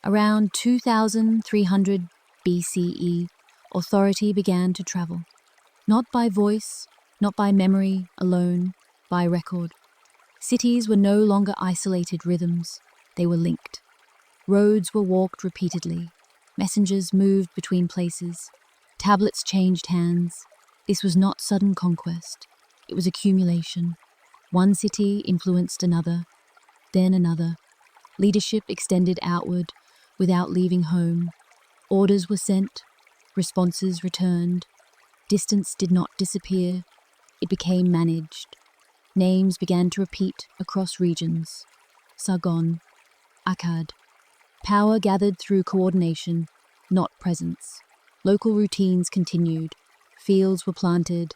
Around 2300 BCE, authority began to travel. Not by voice, not by memory alone, by record. Cities were no longer isolated rhythms, they were linked. Roads were walked repeatedly. Messengers moved between places. Tablets changed hands. This was not sudden conquest. It was accumulation. One city influenced another, then another. Leadership extended outward without leaving home. Orders were sent. Responses returned. Distance did not disappear. It became managed. Names began to repeat across regions. Sargon, Akkad. Power gathered through coordination, not presence. Local routines continued. Fields were planted,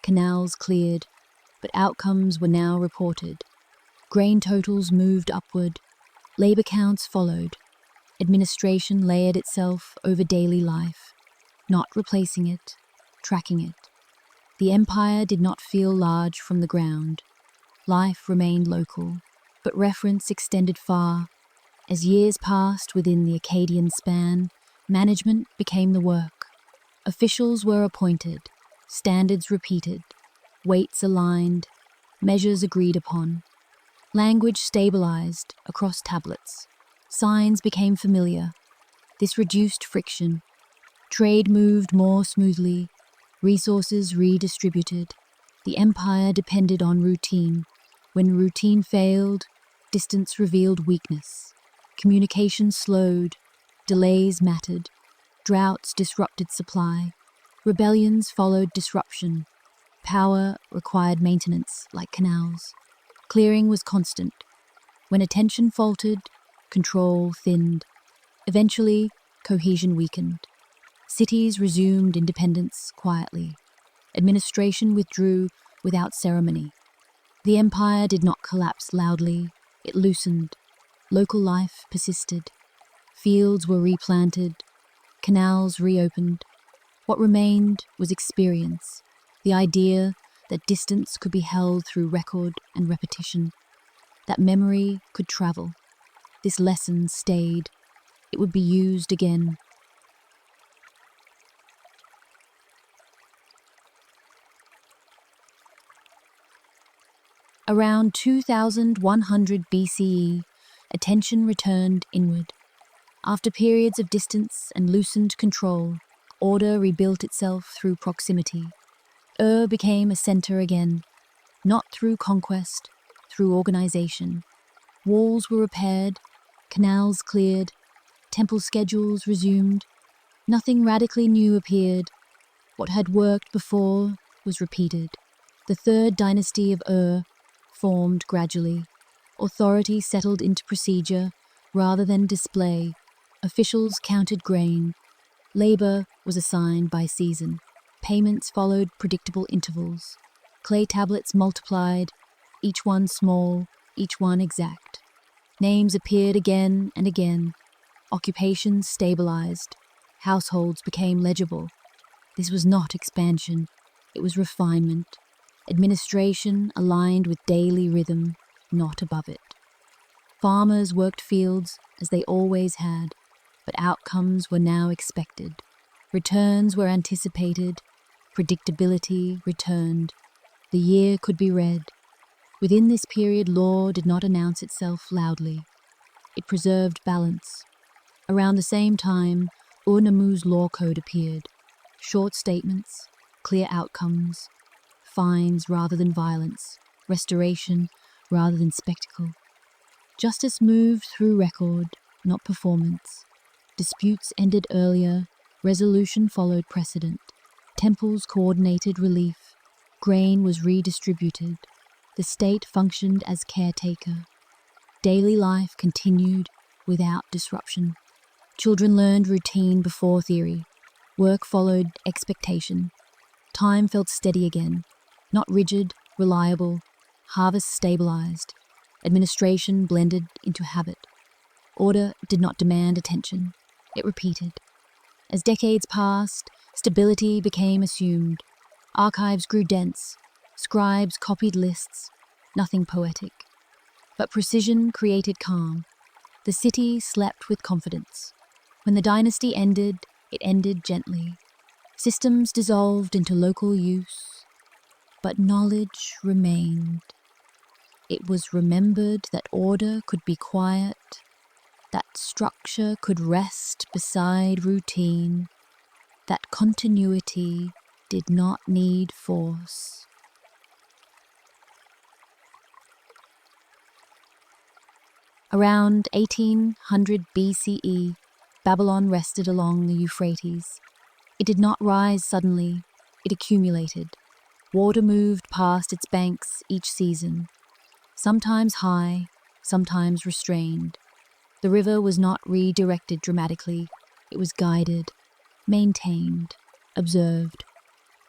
canals cleared, but outcomes were now reported. Grain totals moved upward. Labor counts followed. Administration layered itself over daily life, not replacing it, tracking it. The empire did not feel large from the ground. Life remained local, but reference extended far. As years passed within the Akkadian span, management became the work. Officials were appointed, standards repeated, weights aligned, measures agreed upon. Language stabilized across tablets. Signs became familiar. This reduced friction. Trade moved more smoothly. Resources redistributed. The empire depended on routine. When routine failed, distance revealed weakness. Communication slowed. Delays mattered. Droughts disrupted supply. Rebellions followed disruption. Power required maintenance, like canals. Clearing was constant. When attention faltered, control thinned. Eventually, cohesion weakened. Cities resumed independence quietly. Administration withdrew without ceremony. The empire did not collapse loudly. It loosened. Local life persisted. Fields were replanted. Canals reopened. What remained was experience, the idea that distance could be held through record and repetition, that memory could travel. This lesson stayed. It would be used again. Around 2100 BCE, attention returned inward. After periods of distance and loosened control, order rebuilt itself through proximity. Became a center again, not through conquest, through organization. Walls were repaired, canals cleared, temple schedules resumed. Nothing radically new appeared. What had worked before was repeated. The third dynasty of formed gradually. Authority settled into procedure rather than display. Officials counted grain. Labor was assigned by season. Payments followed predictable intervals. Clay tablets multiplied, each one small, each one exact. Names appeared again and again. Occupations stabilized. Households became legible. This was not expansion. It was refinement. Administration aligned with daily rhythm, not above it. Farmers worked fields as they always had, but outcomes were now expected. Returns were anticipated. Predictability returned. The year could be read. Within this period, law did not announce itself loudly. It preserved balance. Around the same time, Ur-Nammu's law code appeared. Short statements, clear outcomes, fines rather than violence, restoration rather than spectacle. Justice moved through record, not performance. Disputes ended earlier, resolution followed precedent. Temples coordinated relief. Grain was redistributed. The state functioned as caretaker. Daily life continued without disruption. Children learned routine before theory. Work followed expectation. Time felt steady again, not rigid, reliable. Harvest stabilized. Administration blended into habit. Order did not demand attention. It repeated. As decades passed, stability became assumed. Archives grew dense. Scribes copied lists. Nothing poetic. But precision created calm. The city slept with confidence. When the dynasty ended, it ended gently. Systems dissolved into local use, but knowledge remained. It was remembered that order could be quiet, that structure could rest beside routine, that continuity did not need force. Around 1800 BCE, Babylon rested along the Euphrates. It did not rise suddenly, it accumulated. Water moved past its banks each season, sometimes high, sometimes restrained. The river was not redirected dramatically, it was guided, maintained, observed.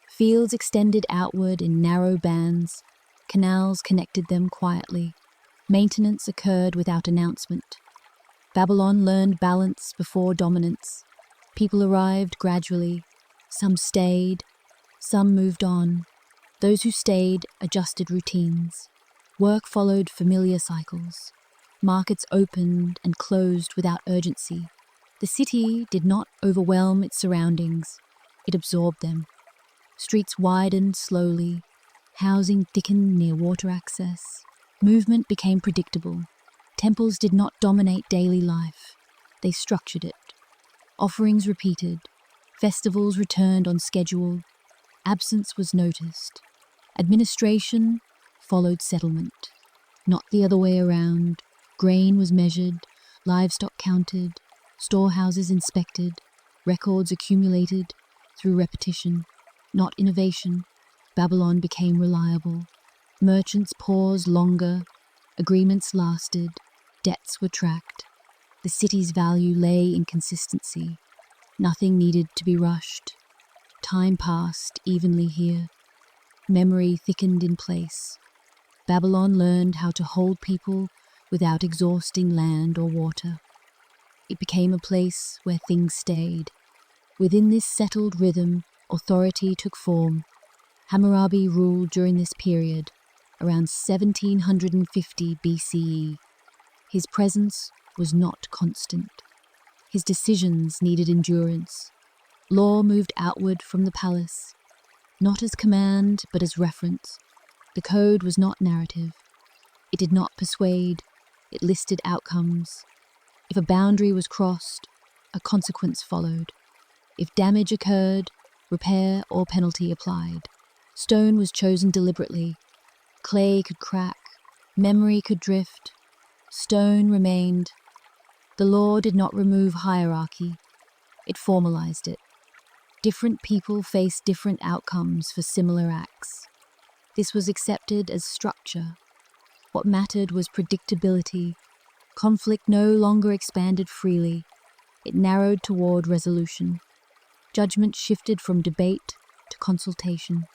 Fields extended outward in narrow bands, canals connected them quietly. Maintenance occurred without announcement. Babylon learned balance before dominance. People arrived gradually. Some stayed, some moved on. Those who stayed adjusted routines. Work followed familiar cycles. Markets opened and closed without urgency. The city did not overwhelm its surroundings. It absorbed them. Streets widened slowly. Housing thickened near water access. Movement became predictable. Temples did not dominate daily life. They structured it. Offerings repeated. Festivals returned on schedule. Absence was noticed. Administration followed settlement. Not the other way around. Grain was measured, livestock counted, storehouses inspected, records accumulated through repetition. Not innovation. Babylon became reliable. Merchants paused longer, agreements lasted, debts were tracked. The city's value lay in consistency. Nothing needed to be rushed. Time passed evenly here. Memory thickened in place. Babylon learned how to hold people without exhausting land or water. It became a place where things stayed. Within this settled rhythm, authority took form. Hammurabi ruled during this period, around 1750 BCE. His presence was not constant. His decisions needed endurance. Law moved outward from the palace, not as command but as reference. The code was not narrative. It did not persuade, it listed outcomes. If a boundary was crossed, a consequence followed. If damage occurred, repair or penalty applied. Stone was chosen deliberately. Clay could crack, memory could drift. Stone remained. The law did not remove hierarchy, it formalized it. Different people faced different outcomes for similar acts. This was accepted as structure. What mattered was predictability. Conflict no longer expanded freely. It narrowed toward resolution. Judgment shifted from debate to consultation.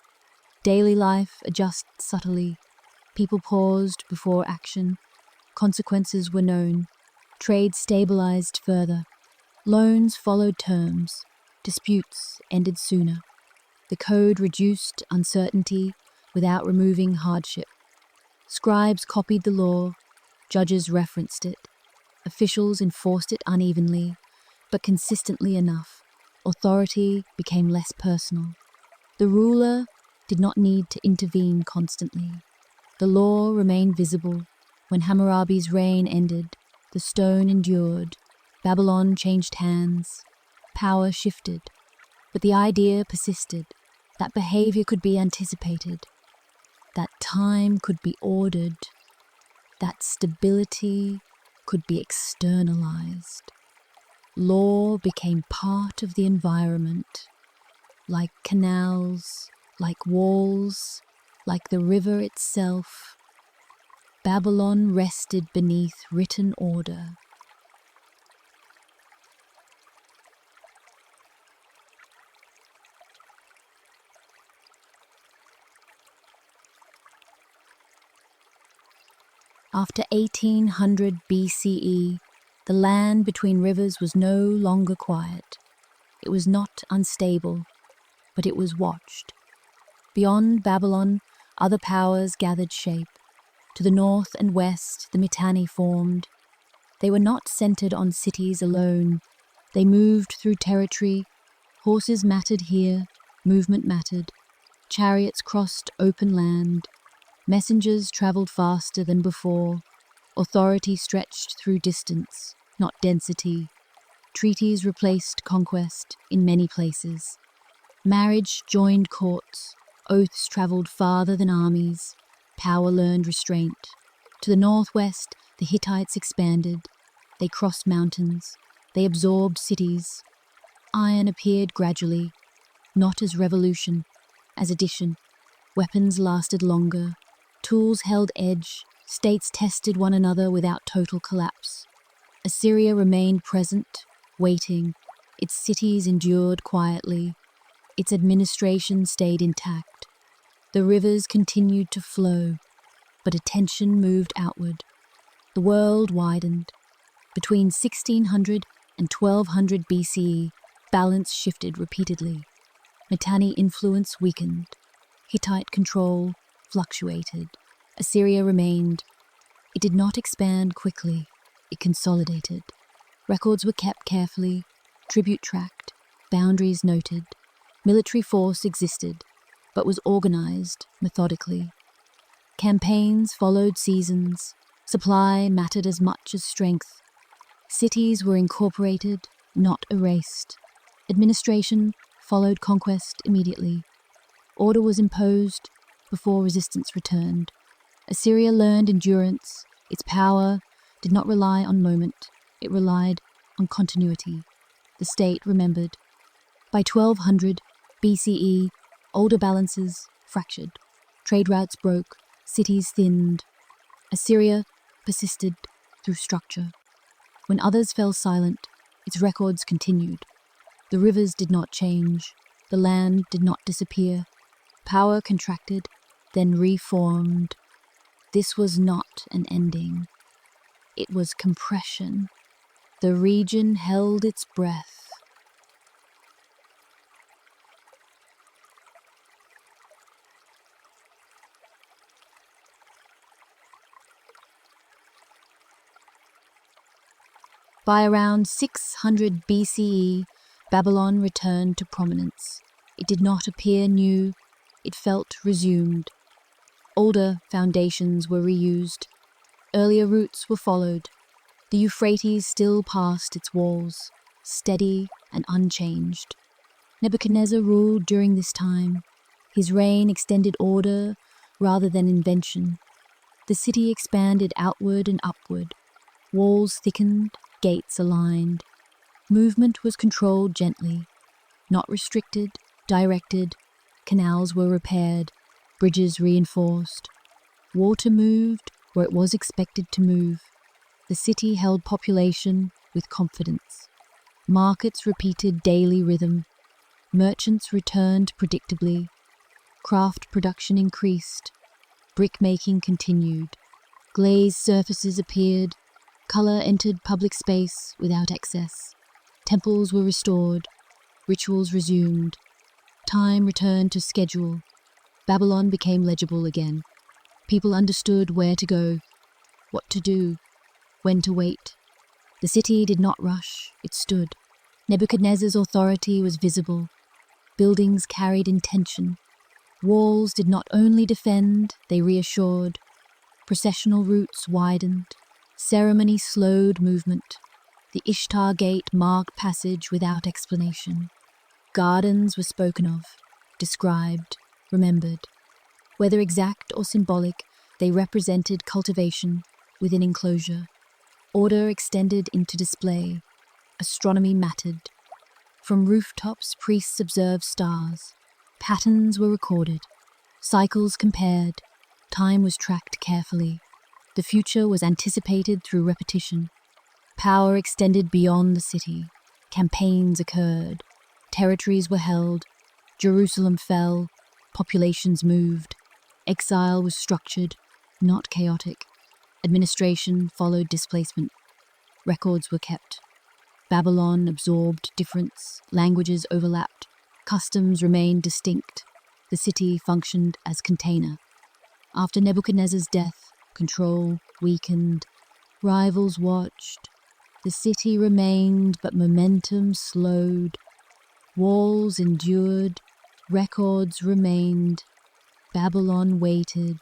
Daily life adjusted subtly. People paused before action. Consequences were known. Trade stabilized further. Loans followed terms. Disputes ended sooner. The code reduced uncertainty without removing hardship. Scribes copied the law. Judges referenced it. Officials enforced it unevenly, but consistently enough. Authority became less personal. The ruler did not need to intervene constantly. The law remained visible. When Hammurabi's reign ended, the stone endured. Babylon changed hands. Power shifted. But the idea persisted. That behavior could be anticipated. That time could be ordered. That stability could be externalized. Law became part of the environment, like canals, like walls, like the river itself. Babylon rested beneath written order. After 1800 BCE, the land between rivers was no longer quiet. It was not unstable, but it was watched. Beyond Babylon, other powers gathered shape. To the north and west, the Mitanni formed. They were not centered on cities alone. They moved through territory. Horses mattered here, movement mattered. Chariots crossed open land. Messengers traveled faster than before. Authority stretched through distance, not density. Treaties replaced conquest in many places. Marriage joined courts. Oaths traveled farther than armies. Power learned restraint. To the northwest, the Hittites expanded. They crossed mountains. They absorbed cities. Iron appeared gradually, not as revolution, as addition. Weapons lasted longer. Tools held edge. States tested one another without total collapse. Assyria remained present, waiting. Its cities endured quietly. Its administration stayed intact. The rivers continued to flow, but attention moved outward. The world widened. Between 1600 and 1200 BCE, balance shifted repeatedly. Mitanni influence weakened. Hittite control fluctuated. Assyria remained. It did not expand quickly. It consolidated. Records were kept carefully, tribute tracked, boundaries noted. Military force existed, but was organized methodically. Campaigns followed seasons. Supply mattered as much as strength. Cities were incorporated, not erased. Administration followed conquest immediately. Order was imposed before resistance returned. Assyria learned endurance. Its power did not rely on moment. It relied on continuity. The state remembered. By 1200 BCE, older balances fractured. Trade routes broke. Cities thinned. Assyria persisted through structure. When others fell silent, its records continued. The rivers did not change. The land did not disappear. Power contracted, then reformed. This was not an ending. It was compression. The region held its breath. By around 600 BCE, Babylon returned to prominence. It did not appear new. It felt resumed. Older foundations were reused. Earlier routes were followed. The Euphrates still passed its walls, steady and unchanged. Nebuchadnezzar ruled during this time. His reign extended order rather than invention. The city expanded outward and upward. Walls thickened, gates aligned. Movement was controlled gently, not restricted, directed. Canals were repaired, bridges reinforced. Water moved where it was expected to move. The city held population with confidence. Markets repeated daily rhythm. Merchants returned predictably. Craft production increased. Brick-making continued. Glazed surfaces appeared. Color entered public space without excess. Temples were restored. Rituals resumed. Time returned to schedule. Babylon became legible again. People understood where to go, what to do, when to wait. The city did not rush, it stood. Nebuchadnezzar's authority was visible. Buildings carried intention. Walls did not only defend, they reassured. Processional routes widened. Ceremony slowed movement. The Ishtar Gate marked passage without explanation. Gardens were spoken of, described, remembered. Whether exact or symbolic, they represented cultivation within enclosure. Order extended into display. Astronomy mattered. From rooftops, priests observed stars. Patterns were recorded. Cycles compared. Time was tracked carefully. The future was anticipated through repetition. Power extended beyond the city. Campaigns occurred. Territories were held. Jerusalem fell. Populations moved. Exile was structured, not chaotic. Administration followed displacement. Records were kept. Babylon absorbed difference. Languages overlapped. Customs remained distinct. The city functioned as container. After Nebuchadnezzar's death, control weakened. Rivals watched. The city remained, but momentum slowed. Walls endured, records remained. Babylon waited.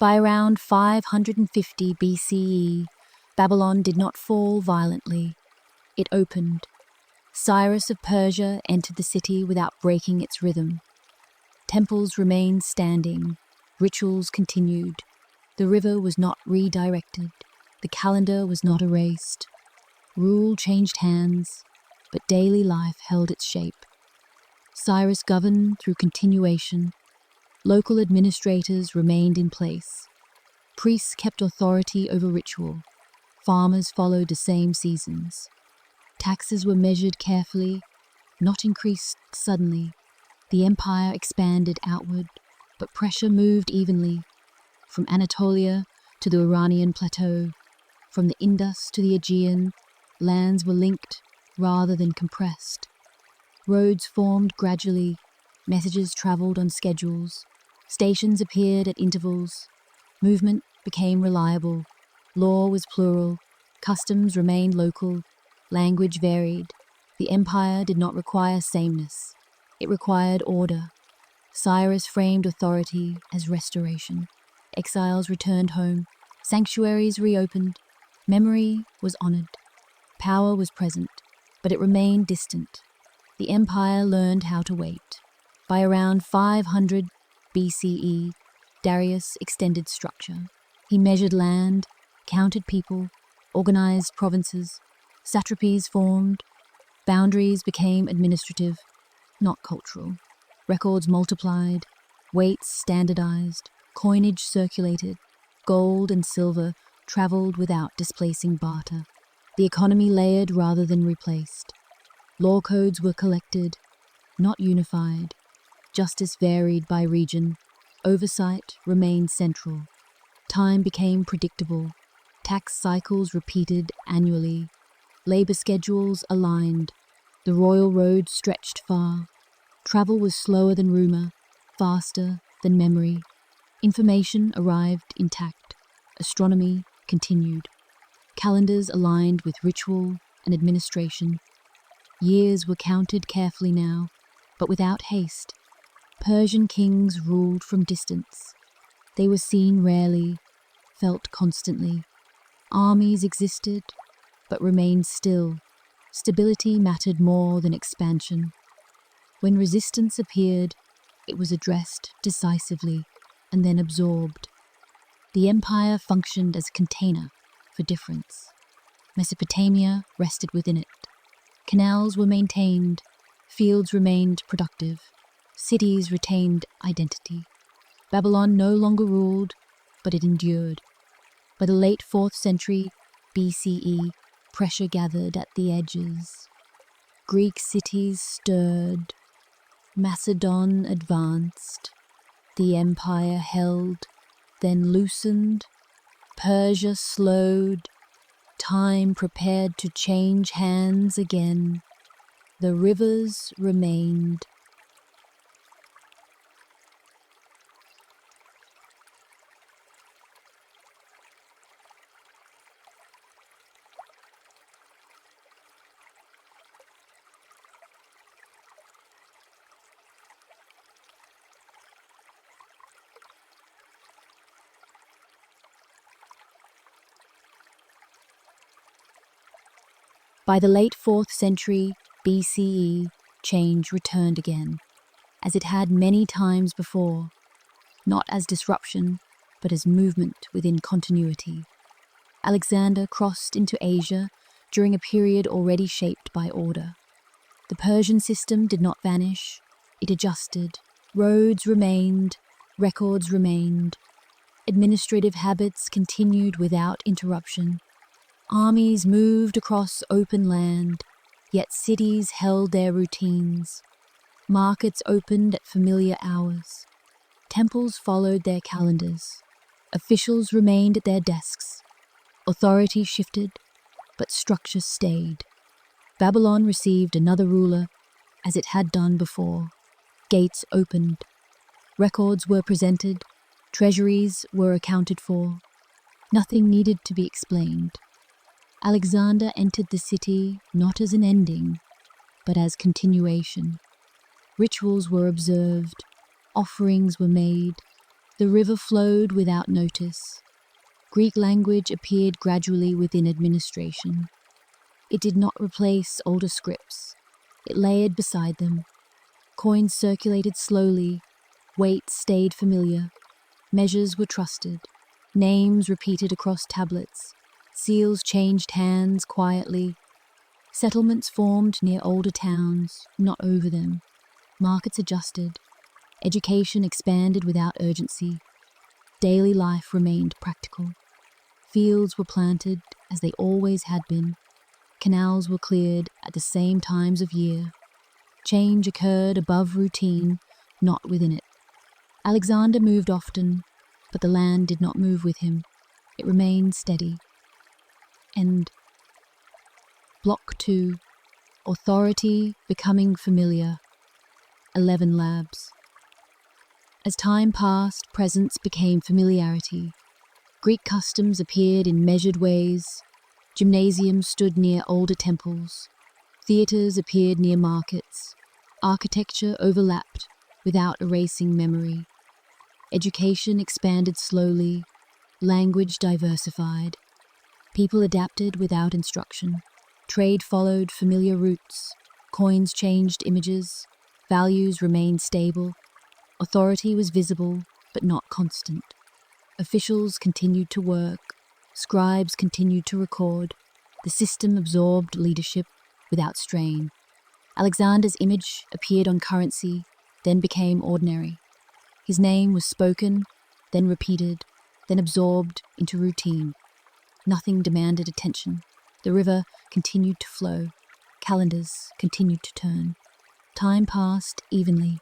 By around 550 BCE, Babylon did not fall violently. It opened. Cyrus of Persia entered the city without breaking its rhythm. Temples remained standing. Rituals continued. The river was not redirected. The calendar was not erased. Rule changed hands, but daily life held its shape. Cyrus governed through continuation. Local administrators remained in place. Priests kept authority over ritual. Farmers followed the same seasons. Taxes were measured carefully, not increased suddenly. The empire expanded outward, but pressure moved evenly. From Anatolia to the Iranian plateau, from the Indus to the Aegean, lands were linked rather than compressed. Roads formed gradually. Messages traveled on schedules. Stations appeared at intervals. Movement became reliable. Law was plural. Customs remained local. Language varied. The empire did not require sameness. It required order. Cyrus framed authority as restoration. Exiles returned home. Sanctuaries reopened. Memory was honored. Power was present, but it remained distant. The empire learned how to wait. By around 500 BCE, Darius extended structure. He measured land, counted people, organized provinces. Satrapies formed. Boundaries became administrative, not cultural. Records multiplied. Weights standardized. Coinage circulated. Gold and silver traveled without displacing barter. The economy layered rather than replaced. Law codes were collected, not unified. Justice varied by region. Oversight remained central. Time became predictable. Tax cycles repeated annually. Labor schedules aligned. The royal road stretched far. Travel was slower than rumor, faster than memory. Information arrived intact. Astronomy continued. Calendars aligned with ritual and administration. Years were counted carefully now, but without haste. Persian kings ruled from distance. They were seen rarely, felt constantly. Armies existed, but remained still. Stability mattered more than expansion. When resistance appeared, it was addressed decisively and then absorbed. The empire functioned as a container for difference. Mesopotamia rested within it. Canals were maintained, fields remained productive, cities retained identity. Babylon no longer ruled, but it endured. By the late 4th century BCE, pressure gathered at the edges. Greek cities stirred. Macedon advanced. The empire held, then loosened. Persia slowed. Time prepared to change hands again. The rivers remained. By the late 4th century BCE, change returned again, as it had many times before, not as disruption, but as movement within continuity. Alexander crossed into Asia during a period already shaped by order. The Persian system did not vanish, it adjusted. Roads remained, records remained. Administrative habits continued without interruption. Armies moved across open land, yet cities held their routines. Markets opened at familiar hours. Temples followed their calendars. Officials remained at their desks. Authority shifted, but structure stayed. Babylon received another ruler, as it had done before. Gates opened. Records were presented. Treasuries were accounted for. Nothing needed to be explained. Alexander entered the city not as an ending, but as continuation. Rituals were observed. Offerings were made. The river flowed without notice. Greek language appeared gradually within administration. It did not replace older scripts. It layered beside them. Coins circulated slowly. Weights stayed familiar. Measures were trusted. Names repeated across tablets. Seals changed hands quietly. Settlements formed near older towns, not over them. Markets adjusted. Education expanded without urgency. Daily life remained practical. Fields were planted as they always had been. Canals were cleared at the same times of year. Change occurred above routine, not within it. Alexander moved often, but the land did not move with him. It remained steady. End. Block 2. Authority becoming familiar. 11 labs. As time passed, presence became familiarity. Greek customs appeared in measured ways. Gymnasiums stood near older temples. Theatres appeared near markets. Architecture overlapped without erasing memory. Education expanded slowly. Language diversified. People adapted without instruction. Trade followed familiar routes. Coins changed images. Values remained stable. Authority was visible, but not constant. Officials continued to work. Scribes continued to record. The system absorbed leadership without strain. Alexander's image appeared on currency, then became ordinary. His name was spoken, then repeated, then absorbed into routine. Nothing demanded attention. The river continued to flow. Calendars continued to turn. Time passed evenly.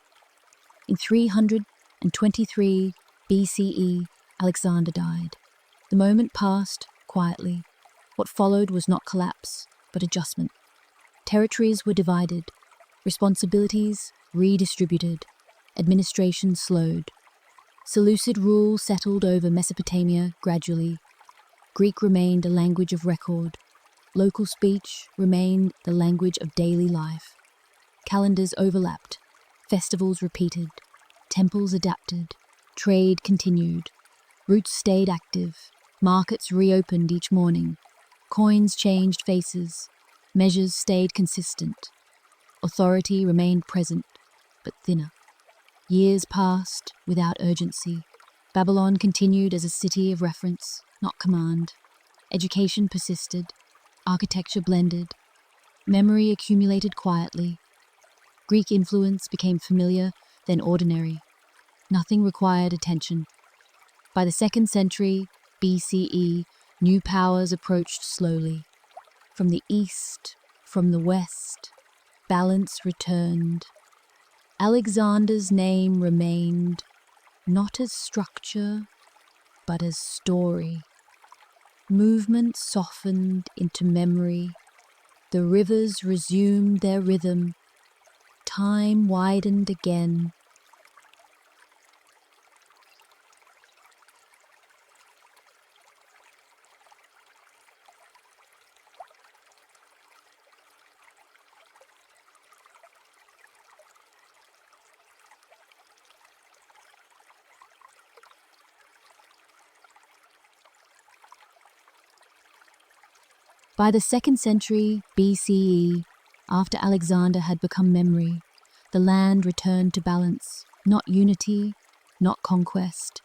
In 323 BCE, Alexander died. The moment passed quietly. What followed was not collapse, but adjustment. Territories were divided. Responsibilities redistributed. Administration slowed. Seleucid rule settled over Mesopotamia gradually. Greek remained a language of record. Local speech remained the language of daily life. Calendars overlapped. Festivals repeated. Temples adapted. Trade continued. Routes stayed active. Markets reopened each morning. Coins changed faces. Measures stayed consistent. Authority remained present, but thinner. Years passed without urgency. Babylon continued as a city of reference, not command. Education persisted. Architecture blended. Memory accumulated quietly. Greek influence became familiar, then ordinary. Nothing required attention. By the 2nd century BCE, new powers approached slowly. From the east, from the west, balance returned. Alexander's name remained, not as structure, but as story. Movement softened into memory. The rivers resumed their rhythm. Time widened again. By the 2nd century BCE, after Alexander had become memory, the land returned to balance, not unity, not conquest,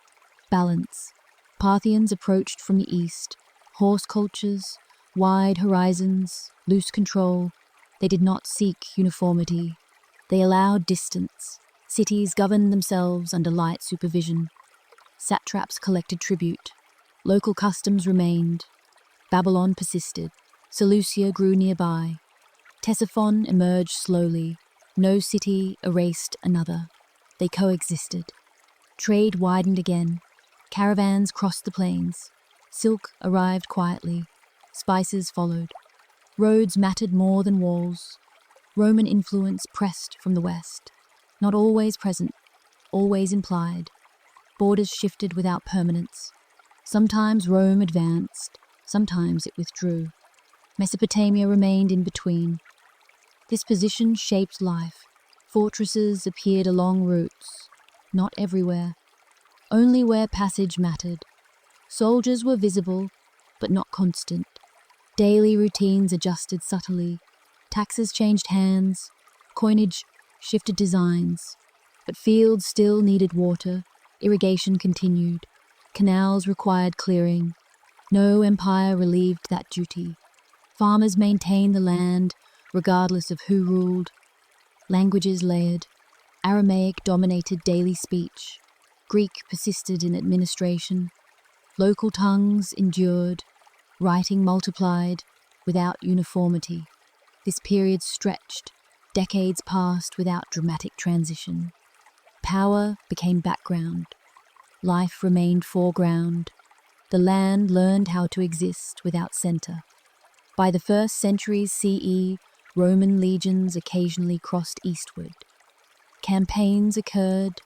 balance. Parthians approached from the east, horse cultures, wide horizons, loose control. They did not seek uniformity. They allowed distance. Cities governed themselves under light supervision. Satraps collected tribute. Local customs remained. Babylon persisted. Seleucia grew nearby. Ctesiphon emerged slowly. No city erased another. They coexisted. Trade widened again. Caravans crossed the plains. Silk arrived quietly. Spices followed. Roads mattered more than walls. Roman influence pressed from the west. Not always present, always implied. Borders shifted without permanence. Sometimes Rome advanced, sometimes it withdrew. Mesopotamia remained in between. This position shaped life. Fortresses appeared along routes, not everywhere, only where passage mattered. Soldiers were visible, but not constant. Daily routines adjusted subtly. Taxes changed hands, coinage shifted designs, but fields still needed water. Irrigation continued. Canals required clearing. No empire relieved that duty. Farmers maintained the land, regardless of who ruled. Languages layered. Aramaic dominated daily speech. Greek persisted in administration. Local tongues endured. Writing multiplied without uniformity. This period stretched. Decades passed without dramatic transition. Power became background. Life remained foreground. The land learned how to exist without center. By the 1st century CE, Roman legions occasionally crossed eastward. Campaigns occurred.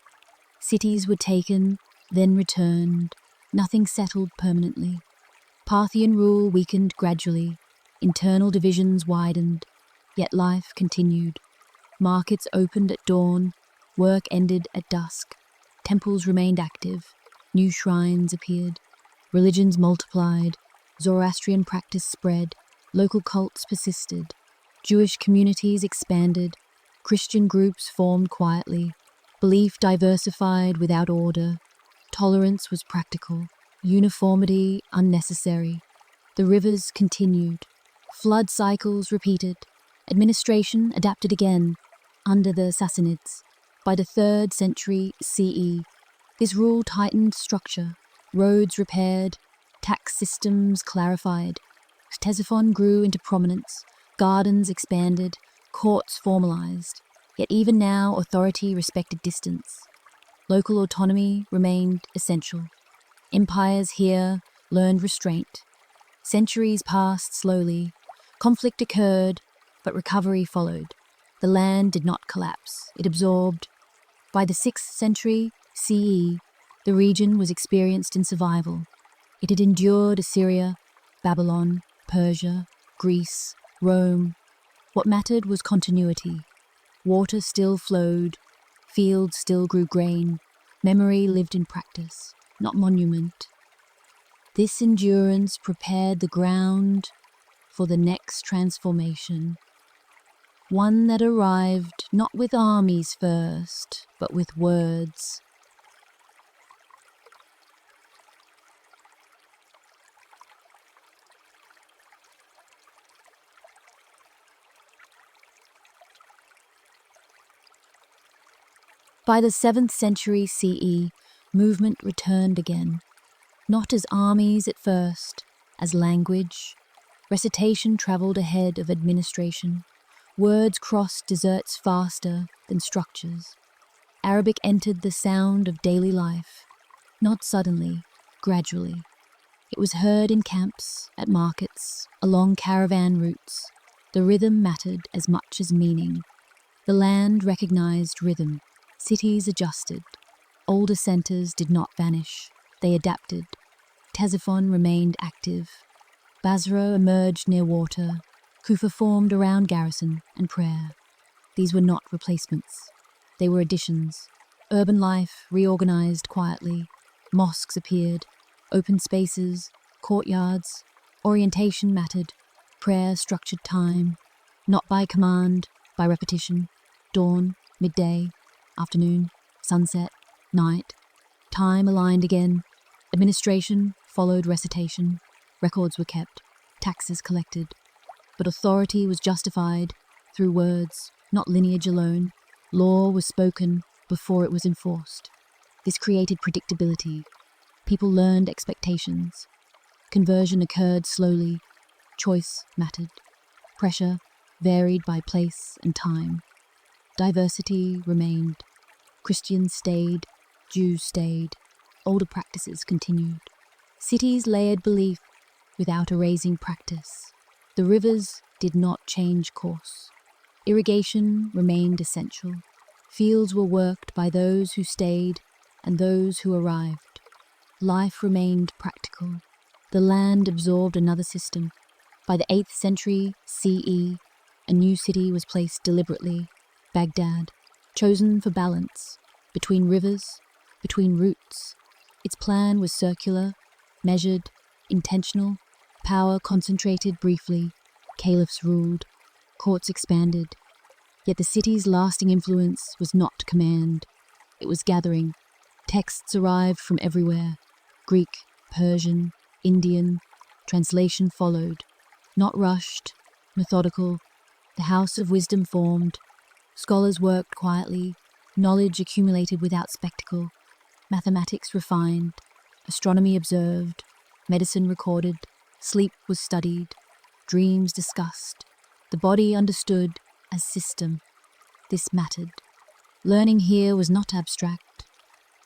Cities were taken, then returned. Nothing settled permanently. Parthian rule weakened gradually. Internal divisions widened. Yet life continued. Markets opened at dawn. Work ended at dusk. Temples remained active. New shrines appeared. Religions multiplied. Zoroastrian practice spread. Local cults persisted. Jewish communities expanded. Christian groups formed quietly. Belief diversified without order. Tolerance was practical. Uniformity unnecessary. The rivers continued. Flood cycles repeated. Administration adapted again under the Sassanids. By the 3rd century CE, this rule tightened structure. Roads repaired. Tax systems clarified. Ctesiphon grew into prominence. Gardens expanded. Courts formalized. Yet even now, authority respected distance. Local autonomy remained essential. Empires here learned restraint. Centuries passed slowly. Conflict occurred, but recovery followed. The land did not collapse. It absorbed. By the 6th century CE, the region was experienced in survival. It had endured Assyria, Babylon, Persia, Greece, Rome. What mattered was continuity. Water still flowed. Fields still grew grain. Memory lived in practice, not monument. This endurance prepared the ground for the next transformation. One that arrived not with armies first, but with words. By the 7th century CE, movement returned again. Not as armies at first, as language. Recitation traveled ahead of administration. Words crossed deserts faster than structures. Arabic entered the sound of daily life. Not suddenly, gradually. It was heard in camps, at markets, along caravan routes. The rhythm mattered as much as meaning. The land recognized rhythm. Cities adjusted. Older centers did not vanish. They adapted. Ctesiphon remained active. Basra emerged near water. Kufa formed around garrison and prayer. These were not replacements. They were additions. Urban life reorganized quietly. Mosques appeared. Open spaces, courtyards. Orientation mattered. Prayer structured time. Not by command, by repetition. Dawn, midday, afternoon, sunset, night. Time aligned again. Administration followed recitation. Records were kept. Taxes collected. But authority was justified through words, not lineage alone. Law was spoken before it was enforced. This created predictability. People learned expectations. Conversion occurred slowly. Choice mattered. Pressure varied by place and time. Diversity remained. Christians stayed. Jews stayed. Older practices continued. Cities layered belief without erasing practice. The rivers did not change course. Irrigation remained essential. Fields were worked by those who stayed and those who arrived. Life remained practical. The land absorbed another system. By the 8th century CE, a new city was placed deliberately, Baghdad, chosen for balance, between rivers, between routes. Its plan was circular, measured, intentional. Power concentrated briefly. Caliphs ruled. Courts expanded. Yet the city's lasting influence was not command. It was gathering. Texts arrived from everywhere. Greek, Persian, Indian. Translation followed. Not rushed, methodical. The house of wisdom formed. Scholars worked quietly. Knowledge accumulated without spectacle. Mathematics refined. Astronomy observed. Medicine recorded. Sleep was studied. Dreams discussed. The body understood as system. This mattered. Learning here was not abstract.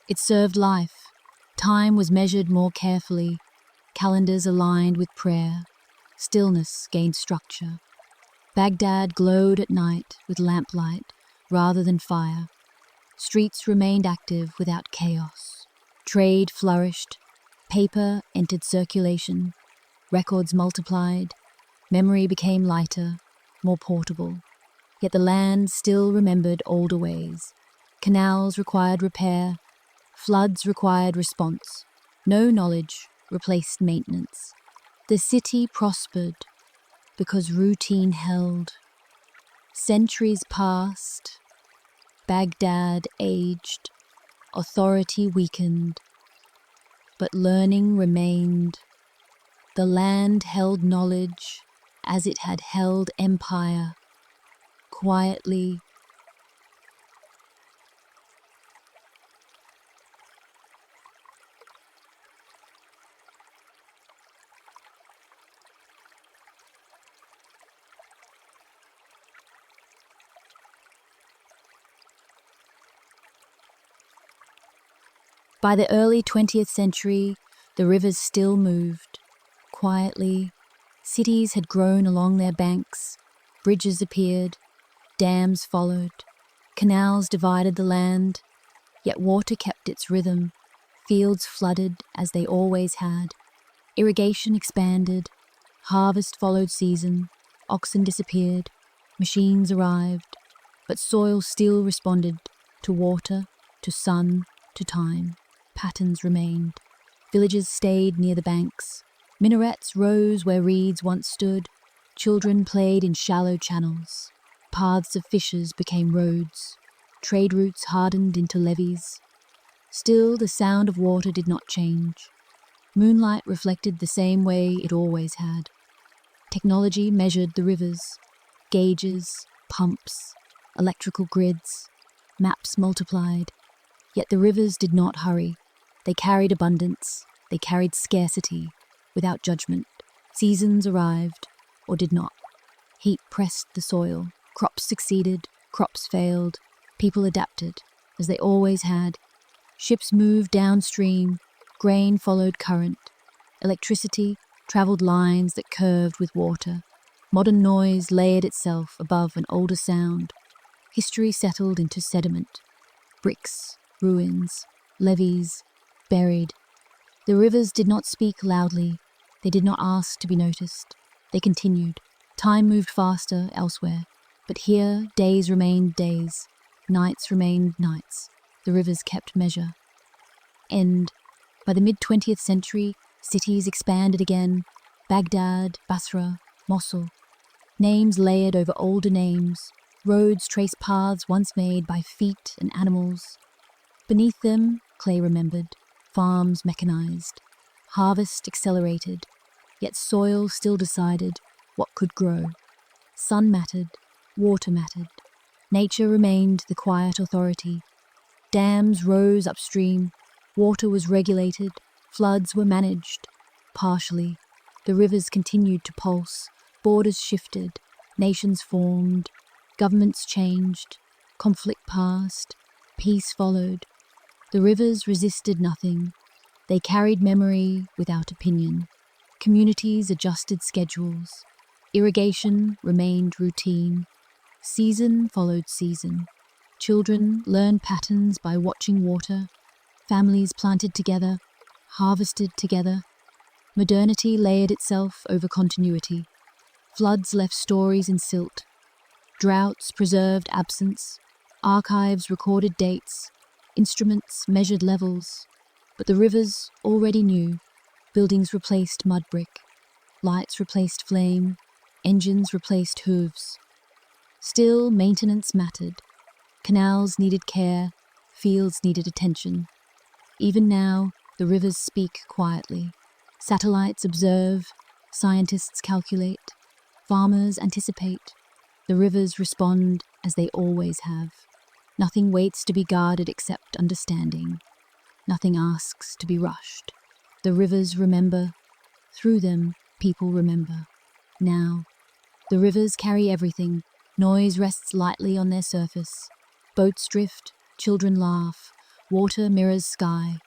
It served life. Time was measured more carefully. Calendars aligned with prayer. Stillness gained structure. Baghdad glowed at night with lamplight rather than fire. Streets remained active without chaos. Trade flourished. Paper entered circulation. Records multiplied. Memory became lighter, more portable. Yet the land still remembered older ways. Canals required repair. Floods required response. No knowledge replaced maintenance. The city prospered because routine held. Centuries passed. Baghdad aged. Authority weakened. But learning remained. The land held knowledge as it had held empire, quietly. By the early 20th century, the rivers still moved. Quietly, cities had grown along their banks, bridges appeared, dams followed, canals divided the land, yet water kept its rhythm, fields flooded as they always had, irrigation expanded, harvest followed season, oxen disappeared, machines arrived, but soil still responded to water, to sun, to time. Patterns remained. Villages stayed near the banks. Minarets rose where reeds once stood. Children played in shallow channels. Paths of fishers became roads. Trade routes hardened into levees. Still, the sound of water did not change. Moonlight reflected the same way it always had. Technology measured the rivers. Gauges, pumps, electrical grids. Maps multiplied. Yet the rivers did not hurry. They carried abundance. They carried scarcity. Without judgment, seasons arrived, or did not. Heat pressed the soil. Crops succeeded, crops failed. People adapted, as they always had. Ships moved downstream. Grain followed current. Electricity traveled lines that curved with water. Modern noise layered itself above an older sound. History settled into sediment. Bricks, ruins, levees, buried. The rivers did not speak loudly. They did not ask to be noticed. They continued. Time moved faster elsewhere. But here, days remained days. Nights remained nights. The rivers kept measure. End. By the mid-20th century, cities expanded again. Baghdad, Basra, Mosul. Names layered over older names. Roads traced paths once made by feet and animals. Beneath them, clay remembered. Farms mechanized. Harvest accelerated. Yet soil still decided what could grow. Sun mattered. Water mattered. Nature remained the quiet authority. Dams rose upstream. Water was regulated. Floods were managed, partially. The rivers continued to pulse, borders shifted, nations formed, governments changed, conflict passed, peace followed. The rivers resisted nothing. They carried memory without opinion. Communities adjusted schedules. Irrigation remained routine. Season followed season. Children learned patterns by watching water. Families planted together, harvested together. Modernity layered itself over continuity. Floods left stories in silt. Droughts preserved absence. Archives recorded dates. Instruments measured levels. But the rivers already knew. Buildings replaced mud brick. Lights replaced flame. Engines replaced hooves. Still, maintenance mattered. Canals needed care. Fields needed attention. Even now, the rivers speak quietly. Satellites observe. Scientists calculate. Farmers anticipate. The rivers respond as they always have. Nothing waits to be guarded except understanding. Nothing asks to be rushed. The rivers remember. Through them, people remember. Now, the rivers carry everything. Noise rests lightly on their surface. Boats drift, children laugh. Water mirrors sky.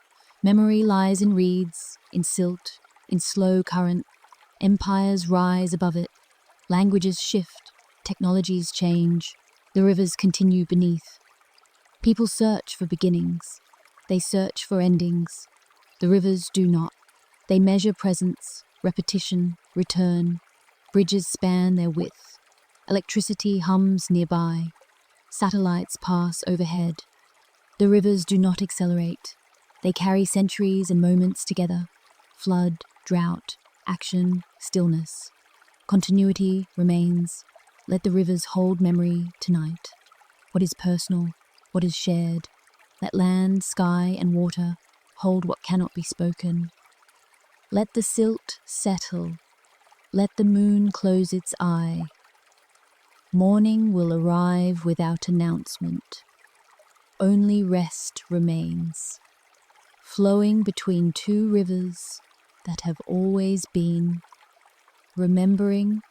Memory lies in reeds, in silt, in slow current. Empires rise above it. Languages shift. Technologies change. The rivers continue beneath. People search for beginnings. They search for endings. The rivers do not. They measure presence, repetition, return. Bridges span their width. Electricity hums nearby. Satellites pass overhead. The rivers do not accelerate. They carry centuries and moments together. Flood, drought, action, stillness. Continuity remains. Let the rivers hold memory tonight. What is personal, what is shared. Let land, sky, and water hold what cannot be spoken. Let the silt settle. Let the moon close its eye. Morning will arrive without announcement. Only rest remains, flowing between two rivers that have always been, remembering